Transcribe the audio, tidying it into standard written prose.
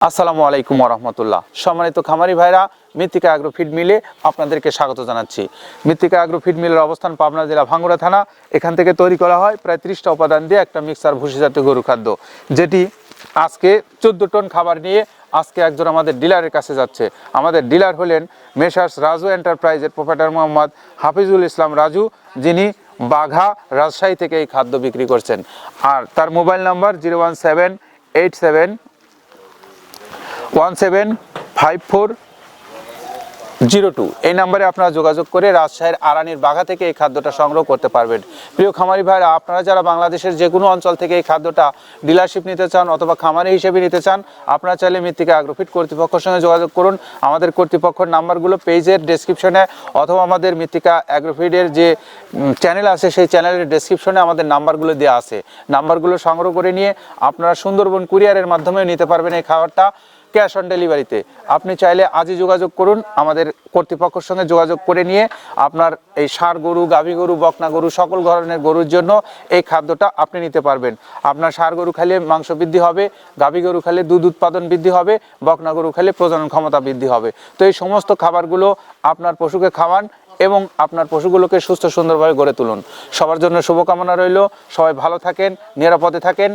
আসসালামু আলাইকুম রহমতুল্লাহ। সম্মানিত খামারি ভাইরা, মৃত্তিকা অ্যাগ্রো ফিড মিলে আপনাদেরকে স্বাগত জানাচ্ছি। মৃত্তিকা অ্যাগ্রো ফিড মিলের অবস্থান পাবনা জেলা ভাঙ্গুড়া থানা। এখান থেকে তৈরি করা হয় প্রায় 30টা উপাদান দিয়ে একটা মিক্সার ভুসিজাতীয় গরু খাদ্য, যেটি আজকে 14 টন খাবার নিয়ে আজকে একজন আমাদের ডিলারের কাছে যাচ্ছে। আমাদের ডিলার হলেন মেসার্স রাজু এন্টারপ্রাইজের প্রোপ্রাইটার মোহাম্মদ হাফিজুল ইসলাম রাজু, যিনি বাঘা রাজশাহী থেকে এই খাদ্য বিক্রি করছেন। আর তার মোবাইল নাম্বার 01787175402। এই নাম্বারে আপনারা যোগাযোগ করে রাজশাহীর আরানির বাঘা থেকে এই খাদ্যটা সংগ্রহ করতে পারবেন। প্রিয় খামারি ভাইরা, আপনারা যারা বাংলাদেশের যে কোনো অঞ্চল থেকে এই খাদ্যটা ডিলারশিপ নিতে চান অথবা খামারি হিসেবে নিতে চান, আপনারা চাইলে মৃত্তিকা অ্যাগ্রোফিড কর্তৃপক্ষের সঙ্গে যোগাযোগ করুন। আমাদের কর্তৃপক্ষের নাম্বারগুলো পেজের ডেসক্রিপশনে অথবা আমাদের মৃত্তিকা অ্যাগ্রোফিডের যে চ্যানেল আছে সেই চ্যানেলের ডেসক্রিপশনে আমাদের নাম্বারগুলো দেওয়া আছে। নাম্বারগুলো সংগ্রহ করে নিয়ে আপনারা সুন্দরবন কুরিয়ারের মাধ্যমে নিতে পারবেন এই খাবারটা ক্যাশ অন ডেলিভারিতে। আপনি চাইলে আজই যোগাযোগ করুন, আমাদের কর্তৃপক্ষের সঙ্গে যোগাযোগ করে নিয়ে আপনার এই ষাঁড় গরু, গাভী গরু, বকনা গরু, সকল ধরনের গরুর জন্য এই খাদ্যটা আপনি নিতে পারবেন। আপনার ষাঁড় গরু খেলে মাংস বৃদ্ধি হবে, গাভী গরু খেলে দুধ উৎপাদন বৃদ্ধি হবে, বকনা গরু খেলে প্রজনন ক্ষমতা বৃদ্ধি হবে। তো এই সমস্ত খাবারগুলো আপনার পশুকে খাওয়ান এবং আপনার পশুগুলোকে সুস্থ সুন্দরভাবে গড়ে তুলুন। সবার জন্য শুভকামনা রইল। সবাই ভালো থাকেন, নিরাপদে থাকেন।